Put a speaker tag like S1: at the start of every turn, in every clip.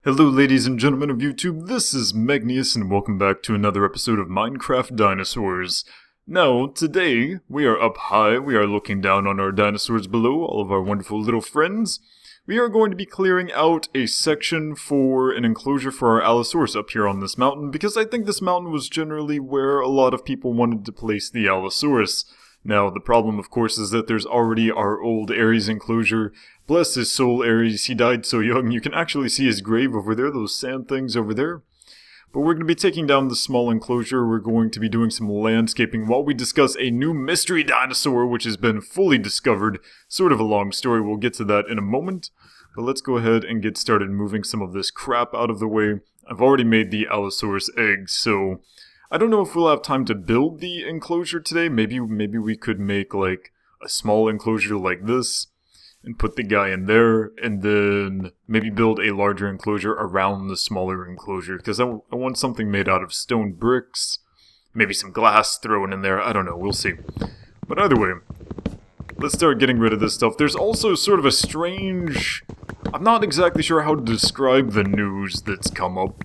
S1: Hello ladies and gentlemen of YouTube, this is Megneous and welcome back to another episode of Minecraft Dinosaurs. Now, today, we are up high, we are looking down on our dinosaurs below, all of our wonderful little friends. We are going to be clearing out a section for an enclosure for our Allosaurus up here on this mountain, because I think this mountain was generally where a lot of people wanted to place the Allosaurus. Now, the problem, of course, is that there's already our old Ares enclosure. Bless his soul, Ares, he died so young. You can actually see his grave over there, those sand things over there. But we're going to be taking down the small enclosure. We're going to be doing some landscaping while we discuss a new mystery dinosaur, which has been fully discovered. Sort of a long story, we'll get to that in a moment. But let's go ahead and get started moving some of this crap out of the way. I've already made the Allosaurus eggs, so I don't know if we'll have time to build the enclosure today. Maybe we could make like a small enclosure like this and put the guy in there, and then maybe build a larger enclosure around the smaller enclosure, because I want something made out of stone bricks, maybe some glass thrown in there, I don't know, we'll see. But either way, let's start getting rid of this stuff. There's also sort of a strange, I'm not exactly sure how to describe the news that's come up.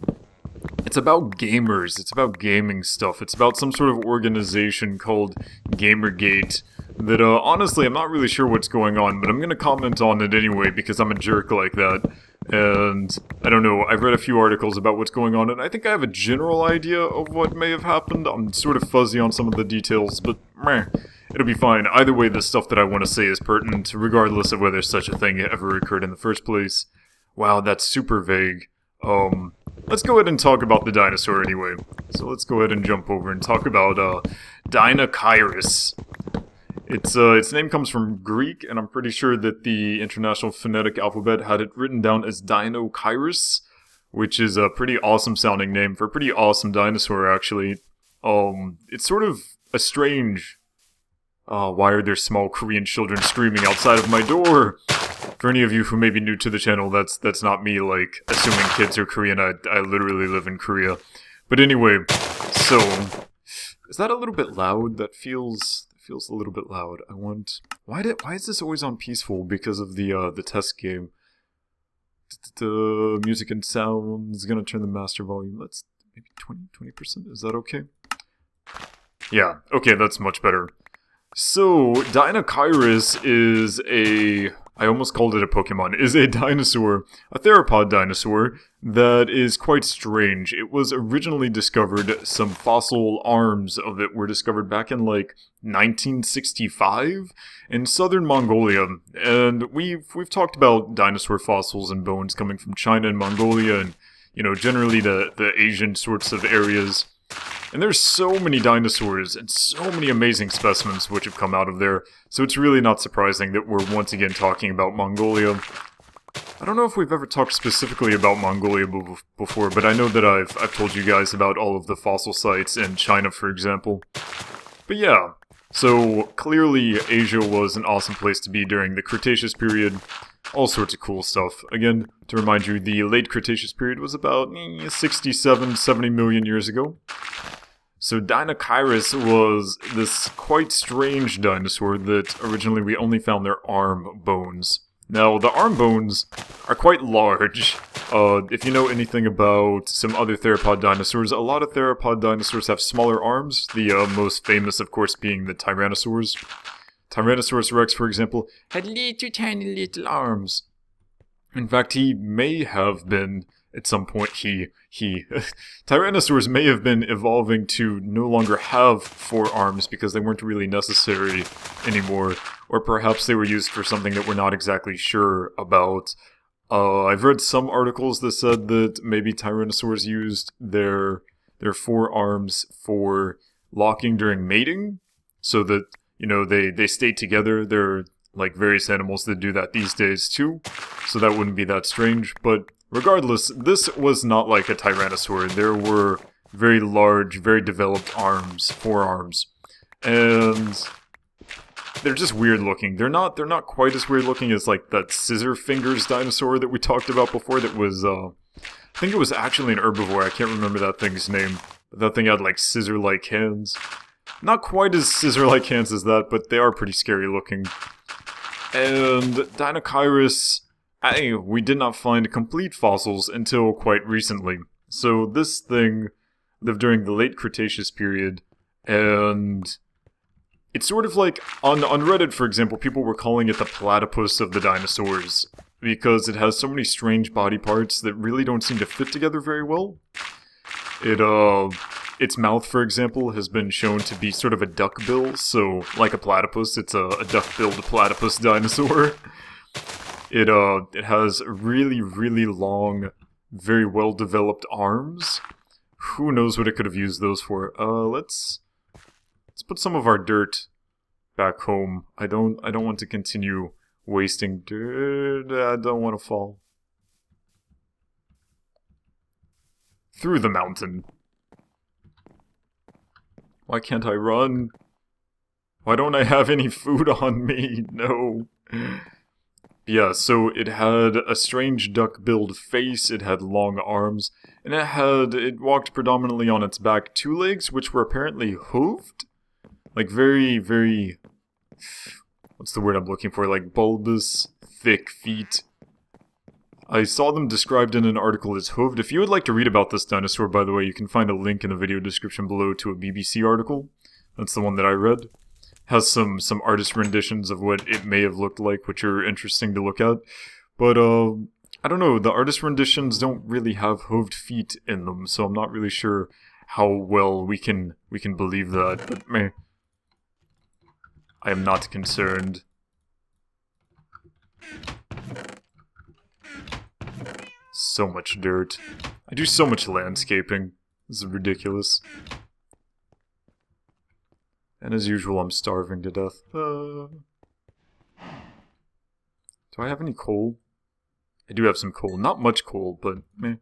S1: It's about gamers, it's about gaming stuff, it's about some sort of organization called Gamergate that, honestly, I'm not really sure what's going on, but I'm gonna comment on it anyway because I'm a jerk like that. And, I don't know, I've read a few articles about what's going on, and I think I have a general idea of what may have happened. I'm sort of fuzzy on some of the details, but meh, it'll be fine. Either way, the stuff that I want to say is pertinent, regardless of whether such a thing ever occurred in the first place. Wow, that's super vague. Let's go ahead and talk about the dinosaur anyway. So let's go ahead and jump over and talk about, Deinocheirus. Its name comes from Greek, and I'm pretty sure that the International Phonetic Alphabet had it written down as Dinocheirus, which is a pretty awesome sounding name for a pretty awesome dinosaur, actually. It's sort of a strange... why are there small Korean children screaming outside of my door? For any of you who may be new to the channel, that's not me, like, assuming kids are Korean. I literally live in Korea. But anyway, so... is that a little bit loud? That feels a little bit loud. Why is this always on peaceful? Because of the test game. The music and sound is gonna turn the master volume. Let's maybe 20%. Is that okay? Yeah, okay, that's much better. So, Deinocheirus is I almost called it a Pokemon, is a dinosaur, a theropod dinosaur, that is quite strange. It was originally discovered, some fossil arms of it were discovered back in like 1965 in southern Mongolia. And we've talked about dinosaur fossils and bones coming from China and Mongolia and, you know, generally the Asian sorts of areas. And there's so many dinosaurs and so many amazing specimens which have come out of there, so it's really not surprising that we're once again talking about Mongolia. I don't know if we've ever talked specifically about Mongolia before, but I know that I've told you guys about all of the fossil sites in China, for example. But yeah, so clearly Asia was an awesome place to be during the Cretaceous period. All sorts of cool stuff. Again, to remind you, the late Cretaceous period was about 67-70 million years ago. So Deinocheirus was this quite strange dinosaur that originally we only found their arm bones. Now, the arm bones are quite large. If you know anything about some other theropod dinosaurs, a lot of theropod dinosaurs have smaller arms, the most famous, of course, being the Tyrannosaurs. Tyrannosaurus rex, for example, had tiny little arms. In fact, he may have been, at some point, Tyrannosaurs may have been evolving to no longer have 4 arms because they weren't really necessary anymore, or perhaps they were used for something that we're not exactly sure about. I've read some articles that said that maybe Tyrannosaurs used their 4 arms for locking during mating, so that, you know, they stayed together. They're like various animals that do that these days too, so that wouldn't be that strange. But regardless, this was not like a Tyrannosaur. There were very large, very developed arms, 4 arms, and they're just weird looking. They're not quite as weird looking as like that scissor fingers dinosaur that we talked about before. That was I think it was actually an herbivore. I can't remember that thing's name. But that thing had like scissor-like hands. Not quite as scissor-like hands as that, but they are pretty scary looking. And Deinocheirus we did not find complete fossils until quite recently. So this thing lived during the late Cretaceous period, and it's sort of like, on Reddit, for example, people were calling it the platypus of the dinosaurs, because it has so many strange body parts that really don't seem to fit together very well. Its mouth, for example, has been shown to be sort of a duckbill, so like a platypus, it's a duck-billed platypus dinosaur. It has really, really long, very well-developed arms. Who knows what it could have used those for? Let's put some of our dirt back home. I don't want to continue wasting dirt. I don't want to fall through the mountain. Why can't I run? Why don't I have any food on me? No. Yeah, so it had a strange duck-billed face, it had long arms, and it walked predominantly on its back 2 legs, which were apparently hooved? Like very, very... what's the word I'm looking for? Like bulbous, thick feet. I saw them described in an article as hooved. If you would like to read about this dinosaur, by the way, you can find a link in the video description below to a BBC article. That's the one that I read. Has some artist renditions of what it may have looked like, which are interesting to look at. But, I don't know, the artist renditions don't really have hooved feet in them, so I'm not really sure how well we can believe that, but meh. I am not concerned. So much dirt. I do so much landscaping. This is ridiculous. And as usual, I'm starving to death. Do I have any coal? I do have some coal. Not much coal, but meh.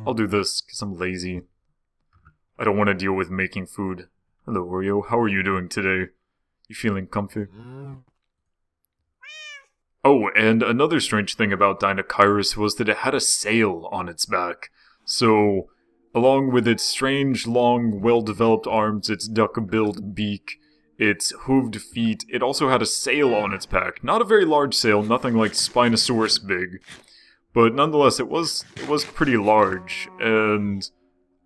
S1: I'll do this, because I'm lazy. I don't want to deal with making food. Hello, Oreo. How are you doing today? You feeling comfy? Oh, and another strange thing about Deinocheirus was that it had a sail on its back. So, along with its strange, long, well-developed arms, its duck-billed beak, its hooved feet, it also had a sail on its back. Not a very large sail, nothing like Spinosaurus big. But nonetheless, it was pretty large, and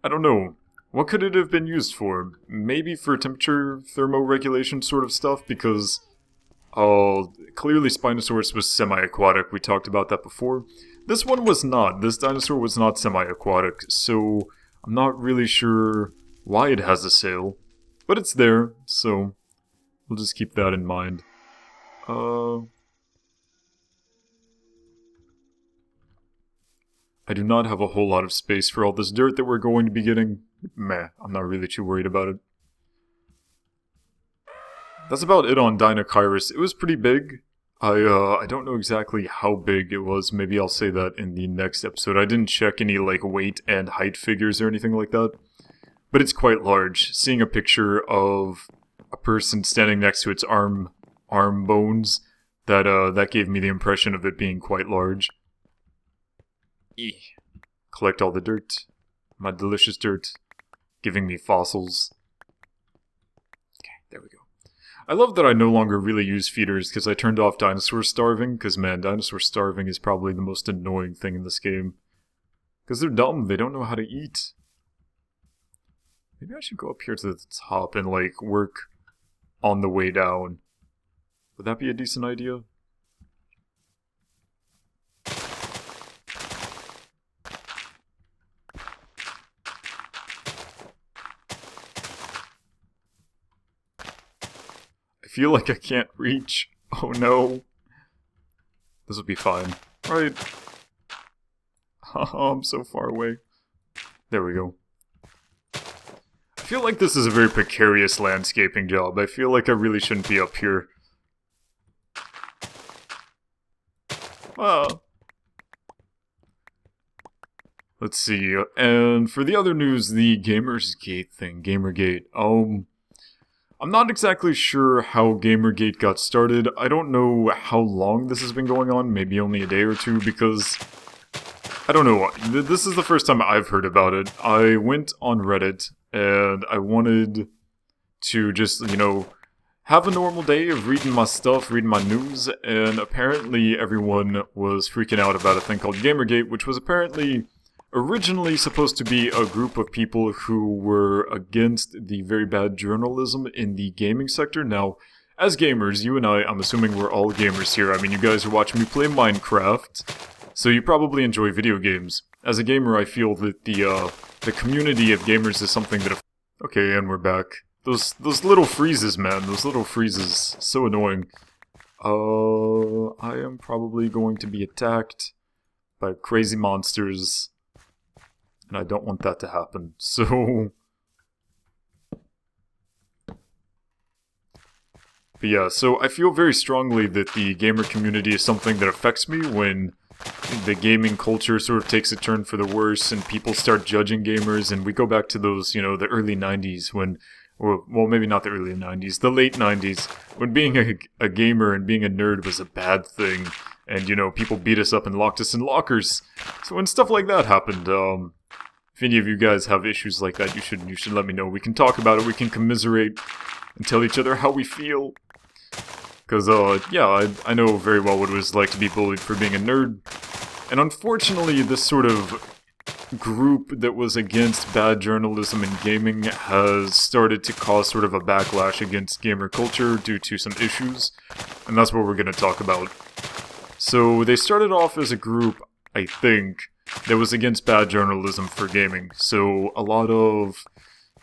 S1: I don't know. What could it have been used for? Maybe for temperature thermoregulation sort of stuff, because clearly Spinosaurus was semi-aquatic. We talked about that before. This one was not. This dinosaur was not semi-aquatic, so I'm not really sure why it has a sail. But it's there, so we'll just keep that in mind. I do not have a whole lot of space for all this dirt that we're going to be getting. Meh, I'm not really too worried about it. That's about it on Deinocheirus. It was pretty big. I don't know exactly how big it was. Maybe I'll say that in the next episode. I didn't check any, like, weight and height figures or anything like that. But it's quite large. Seeing a picture of a person standing next to its arm bones, that gave me the impression of it being quite large. Collect all the dirt. My delicious dirt. Giving me fossils. Okay, there we go. I love that I no longer really use feeders because I turned off dinosaur starving, because man, dinosaur starving is probably the most annoying thing in this game. Because they're dumb, they don't know how to eat. Maybe I should go up here to the top and, like, work on the way down. Would that be a decent idea? I feel like I can't reach. Oh no. This will be fine. Right. Oh, I'm so far away. There we go. I feel like this is a very precarious landscaping job. I feel like I really shouldn't be up here. Let's see. And for the other news, the Gamergate thing. Gamergate. I'm not exactly sure how Gamergate got started. I don't know how long this has been going on, maybe only a day or two, because I don't know. This is the first time I've heard about it. I went on Reddit, and I wanted to just, you know, have a normal day of reading my stuff, reading my news, and apparently everyone was freaking out about a thing called Gamergate, which was apparently originally supposed to be a group of people who were against the very bad journalism in the gaming sector. Now, as gamers, you and I'm assuming we're all gamers here. I mean, you guys are watching me play Minecraft, so you probably enjoy video games. As a gamer, I feel that the community of gamers is something that... Okay, and we're back. Those little freezes, man. Those little freezes. So annoying. I am probably going to be attacked by crazy monsters. And I don't want that to happen. So... But yeah, so I feel very strongly that the gamer community is something that affects me when the gaming culture sort of takes a turn for the worse and people start judging gamers, and we go back to those, you know, the early 90s when, or, well, maybe not the early 90s, the late 90s, when being a gamer and being a nerd was a bad thing, and, you know, people beat us up and locked us in lockers. So when stuff like that happened, if any of you guys have issues like that, you should let me know. We can talk about it, we can commiserate, and tell each other how we feel. Because, yeah, I know very well what it was like to be bullied for being a nerd. And unfortunately, this sort of group that was against bad journalism in gaming has started to cause sort of a backlash against gamer culture due to some issues. And that's what we're going to talk about. So, they started off as a group, I think, that was against bad journalism for gaming. So, a lot of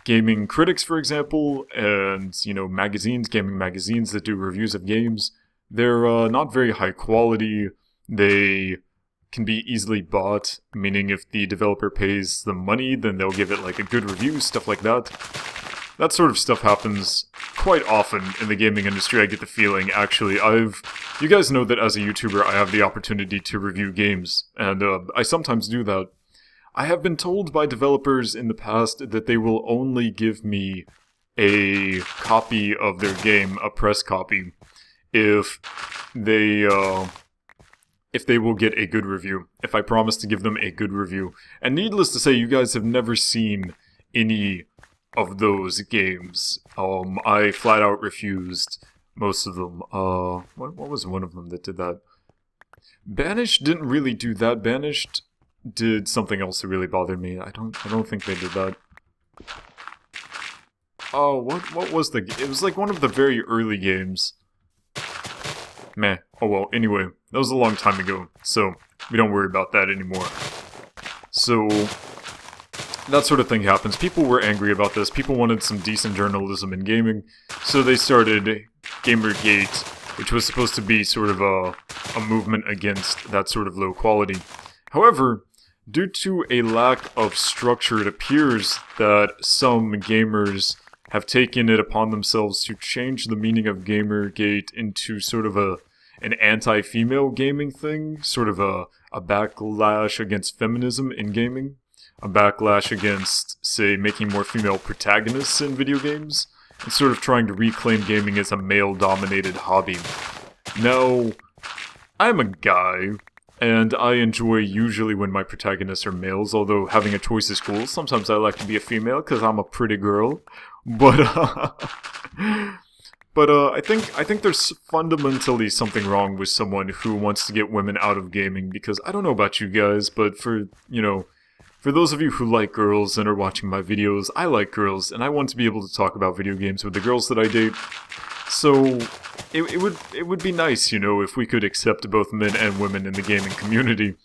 S1: gaming critics, for example, and, you know, magazines, gaming magazines that do reviews of games, they're not very high quality. They can be easily bought, meaning if the developer pays them money, then they'll give it, like, a good review, stuff like that. That sort of stuff happens quite often in the gaming industry, I get the feeling. Actually, you guys know that as a YouTuber, I have the opportunity to review games, and I sometimes do that. I have been told by developers in the past that they will only give me a copy of their game, a press copy, if they will get a good review, if I promise to give them a good review. And needless to say, you guys have never seen any of those games. I flat out refused most of them. What was one of them that did that? Banished didn't really do that. Banished did something else that really bothered me. I don't think they did that. Oh, what was it was like one of the very early games. Meh. Oh well, anyway, that was a long time ago, so we don't worry about that anymore. So, that sort of thing happens. People were angry about this. People wanted some decent journalism in gaming, so they started Gamergate, which was supposed to be sort of a movement against that sort of low quality. However, due to a lack of structure, it appears that some gamers have taken it upon themselves to change the meaning of Gamergate into sort of an anti-female gaming thing, sort of a backlash against feminism in gaming, a backlash against, say, making more female protagonists in video games, and sort of trying to reclaim gaming as a male-dominated hobby. Now, I'm a guy, and I enjoy usually when my protagonists are males, although having a choice is cool. Sometimes I like to be a female because I'm a pretty girl. But I think there's fundamentally something wrong with someone who wants to get women out of gaming, because I don't know about you guys, but for those of you who like girls and are watching my videos, I like girls, and I want to be able to talk about video games with the girls that I date. So, it would be nice, you know, if we could accept both men and women in the gaming community.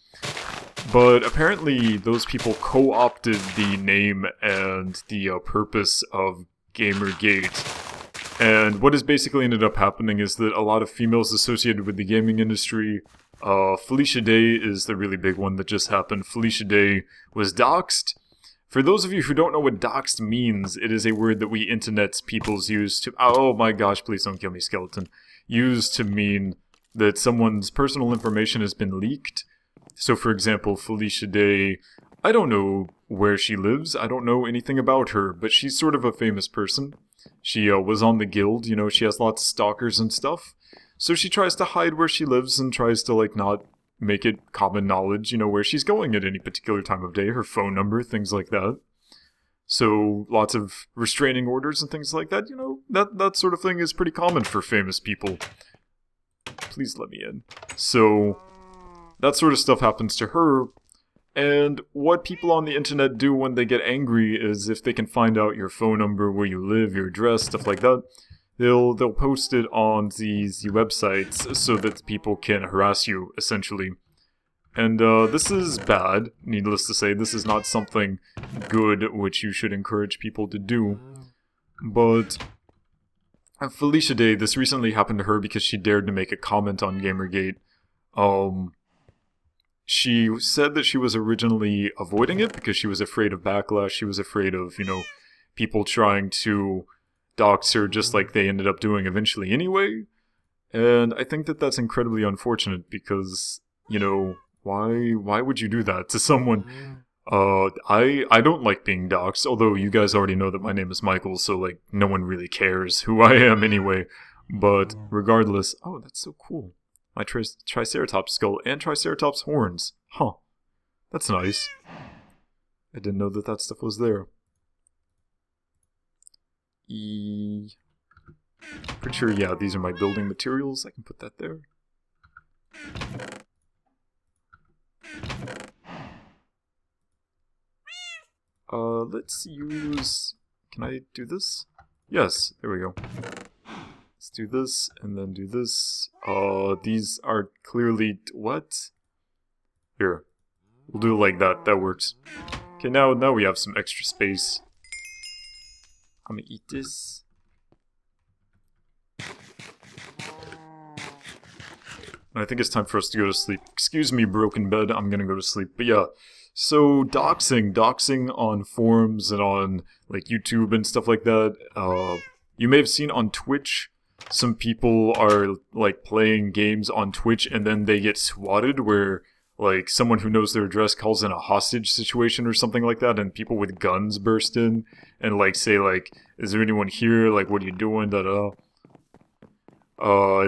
S1: But apparently, those people co-opted the name and the purpose of Gamergate. And what has basically ended up happening is that a lot of females associated with the gaming industry, Felicia Day is the really big one that just happened. Felicia Day was doxxed. For those of you who don't know what doxed means, it is a word that we internet peoples use to... Oh my gosh, please don't kill me, skeleton. Use to mean that someone's personal information has been leaked. So for example, Felicia Day, I don't know where she lives, I don't know anything about her, but she's sort of a famous person. She was on the guild, you know, she has lots of stalkers and stuff. So she tries to hide where she lives and tries to, like, not make it common knowledge, you know, where she's going at any particular time of day, her phone number, things like that. So lots of restraining orders and things like that, you know, that sort of thing is pretty common for famous people. Please let me in. So that sort of stuff happens to her. And what people on the internet do when they get angry is if they can find out your phone number, where you live, your address, stuff like that, they'll post it on these websites so that people can harass you, essentially. And this is bad, needless to say. This is not something good which you should encourage people to do. But Felicia Day, this recently happened to her because she dared to make a comment on Gamergate. She said that she was originally avoiding it because she was afraid of backlash. She was afraid of, you know, people trying to dox her just like they ended up doing eventually anyway. And I think that that's incredibly unfortunate because, you know, why would you do that to someone? I don't like being doxxed, although you guys already know that my name is Michael, so like no one really cares who I am anyway. But regardless, oh, that's so cool. My Triceratops skull and Triceratops horns. Huh. That's nice. I didn't know that stuff was there. Pretty sure, yeah, these are my building materials. I can put that there. Let's use... Can I do this? Yes, there we go. Let's do this, and then do this. These are clearly... What? Here. We'll do it like that. That works. Okay, now we have some extra space. I'm gonna eat this. And I think it's time for us to go to sleep. Excuse me, broken bed. I'm gonna go to sleep. But yeah. So, doxing on forums and on, like, YouTube and stuff like that. You may have seen on Twitch, some people are, like, playing games on Twitch and then they get swatted where, like, someone who knows their address calls in a hostage situation or something like that, and people with guns burst in and, like, say, like, is there anyone here? Like, what are you doing? Da-da.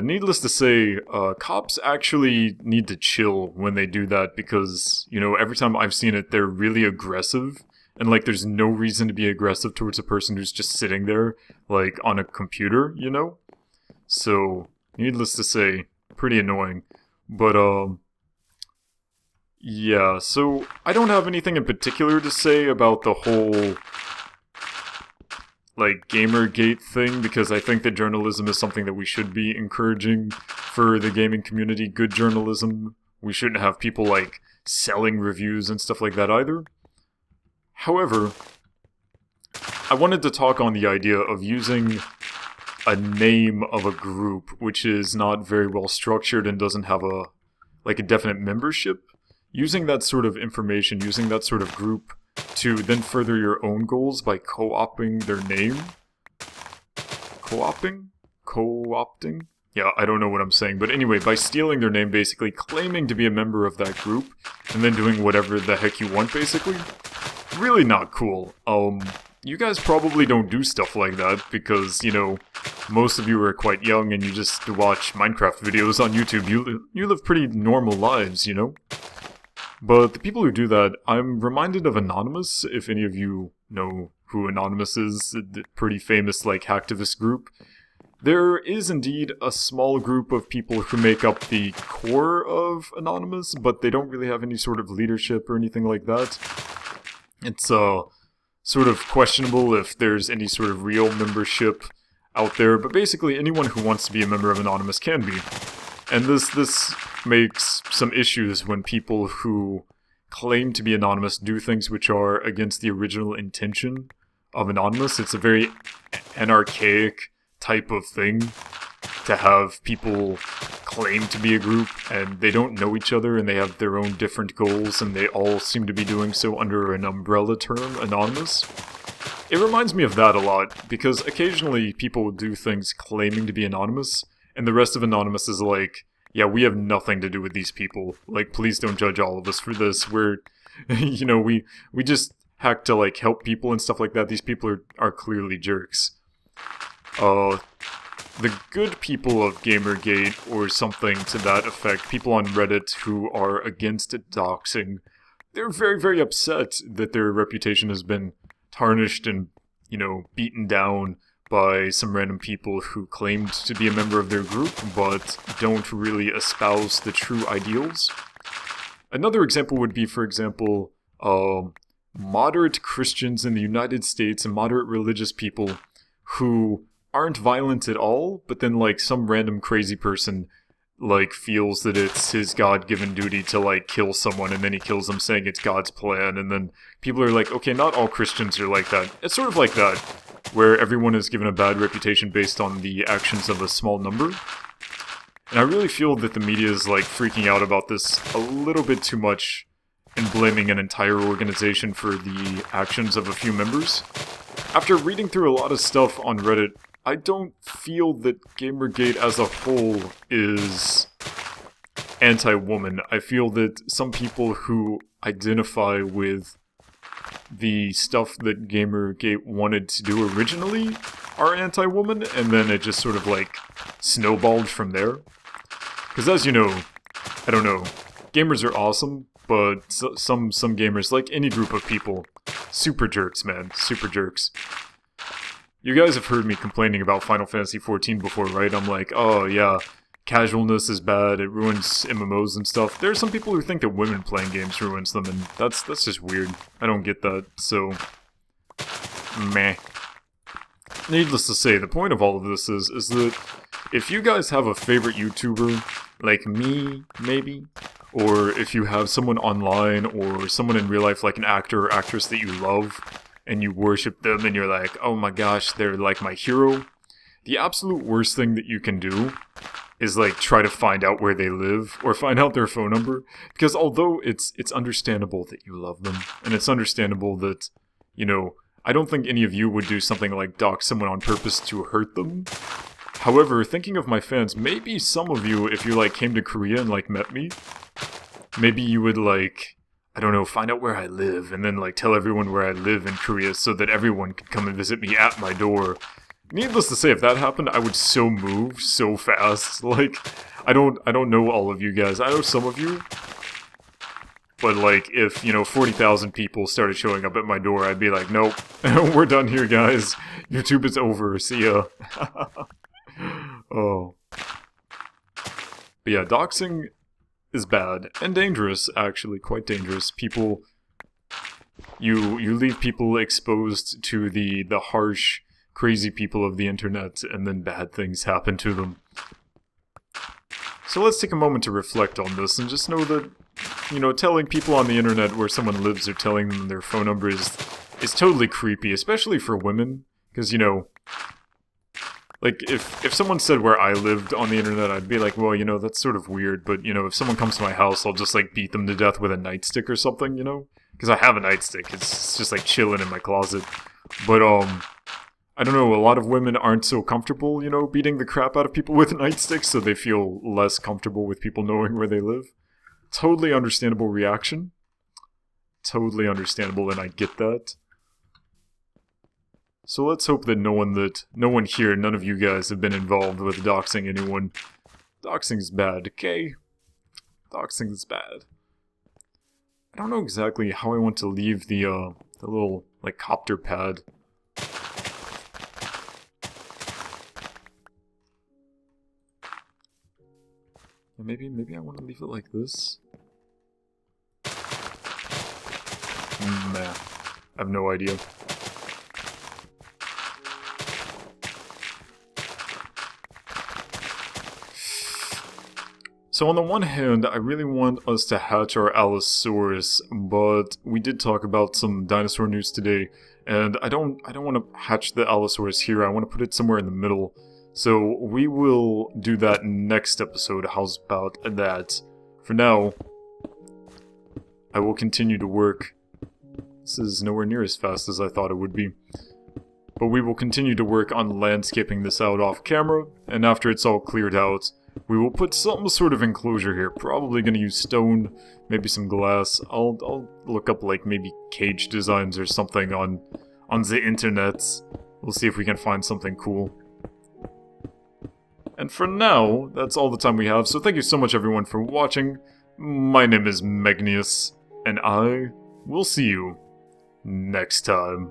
S1: Needless to say, cops actually need to chill when they do that because, you know, every time I've seen it, they're really aggressive. And, like, there's no reason to be aggressive towards a person who's just sitting there, like, on a computer, you know? So, needless to say, pretty annoying. But, yeah, so I don't have anything in particular to say about the whole, like, Gamergate thing, because I think that journalism is something that we should be encouraging for the gaming community. Good journalism. We shouldn't have people, like, selling reviews and stuff like that either. However, I wanted to talk on the idea of using a name of a group which is not very well structured and doesn't have a definite membership. Using that sort of information, using that sort of group to then further your own goals by co-opting their name. Co-opting? Co-opting? Yeah, I don't know what I'm saying, but anyway, by stealing their name, basically claiming to be a member of that group, and then doing whatever the heck you want, basically. Really not cool. You guys probably don't do stuff like that, because, you know, most of you are quite young and you just watch Minecraft videos on YouTube. You live pretty normal lives, you know? But the people who do that, I'm reminded of Anonymous, if any of you know who Anonymous is, a pretty famous, like, hacktivist group. There is indeed a small group of people who make up the core of Anonymous, but they don't really have any sort of leadership or anything like that. It's, sort of questionable if there's any sort of real membership out there, but basically anyone who wants to be a member of Anonymous can be. And this makes some issues when people who claim to be anonymous do things which are against the original intention of Anonymous. It's a very anarchaic type of thing to have people claim to be a group and they don't know each other and they have their own different goals and they all seem to be doing so under an umbrella term, Anonymous. It reminds me of that a lot because occasionally people will do things claiming to be anonymous and the rest of Anonymous is like, yeah, we have nothing to do with these people. Like, please don't judge all of us for this. We're, you know, we just hack to, like, help people and stuff like that. These people are clearly jerks. The good people of Gamergate, or something to that effect, people on Reddit who are against doxing, they're very, very upset that their reputation has been tarnished and, you know, beaten down by some random people who claimed to be a member of their group, but don't really espouse the true ideals. Another example would be, for example, moderate Christians in the United States and moderate religious people who aren't violent at all, but then, like, some random crazy person, like, feels that it's his God-given duty to, like, kill someone, and then he kills them saying it's God's plan, and then people are like, okay, not all Christians are like that. It's sort of like that, where everyone is given a bad reputation based on the actions of a small number. And I really feel that the media is, like, freaking out about this a little bit too much and blaming an entire organization for the actions of a few members. After reading through a lot of stuff on Reddit, I don't feel that Gamergate as a whole is anti-woman. I feel that some people who identify with the stuff that Gamergate wanted to do originally are anti-woman, and then it just sort of, like, snowballed from there. Because as you know, I don't know, gamers are awesome, but some gamers, like any group of people, super jerks, man, super jerks. You guys have heard me complaining about Final Fantasy XIV before, right? I'm like, oh yeah, casualness is bad, it ruins MMOs and stuff. There are some people who think that women playing games ruins them, and that's just weird. I don't get that, so... meh. Needless to say, the point of all of this is that if you guys have a favorite YouTuber, like me, maybe, or if you have someone online, or someone in real life, like an actor or actress that you love, and you worship them, and you're like, oh my gosh, they're like my hero, the absolute worst thing that you can do is, like, try to find out where they live, or find out their phone number, because although it's understandable that you love them, and it's understandable that, you know, I don't think any of you would do something like dox someone on purpose to hurt them. However, thinking of my fans, maybe some of you, if you, like, came to Korea and, like, met me, maybe you would, like, I don't know, find out where I live, and then, like, tell everyone where I live in Korea so that everyone could come and visit me at my door. Needless to say, if that happened, I would so move so fast. Like, I don't know all of you guys. I know some of you. But, like, if, you know, 40,000 people started showing up at my door, I'd be like, nope, we're done here, guys. YouTube is over. See ya. Oh. But yeah, doxing is bad and dangerous, actually, quite dangerous. People, you leave people exposed to the harsh, crazy people of the internet, and then bad things happen to them. So let's take a moment to reflect on this and just know that, you know, telling people on the internet where someone lives or telling them their phone number is totally creepy, especially for women, because, you know, like, if someone said where I lived on the internet, I'd be like, well, you know, that's sort of weird, but, you know, if someone comes to my house, I'll just, like, beat them to death with a nightstick or something, you know? Because I have a nightstick, it's just, like, chilling in my closet. But, I don't know, a lot of women aren't so comfortable, you know, beating the crap out of people with nightsticks, so they feel less comfortable with people knowing where they live. Totally understandable reaction. Totally understandable, and I get that. So let's hope that no one here, none of you guys have been involved with doxing anyone. Doxing's bad, okay? Doxing's bad. I don't know exactly how I want to leave the little, like, copter pad. Maybe I want to leave it like this. Nah, I have no idea. So on the one hand, I really want us to hatch our Allosaurus, but we did talk about some dinosaur news today, and I don't want to hatch the Allosaurus here. I want to put it somewhere in the middle. So we will do that next episode. How's about that? For now, I will continue to work. This is nowhere near as fast as I thought it would be. But we will continue to work on landscaping this out off camera, and after it's all cleared out, we will put some sort of enclosure here. Probably gonna use stone, maybe some glass. I'll look up, like, maybe cage designs or something on the internet. We'll see if we can find something cool. And for now, that's all the time we have, so thank you so much everyone for watching. My name is Megneous, and I will see you next time.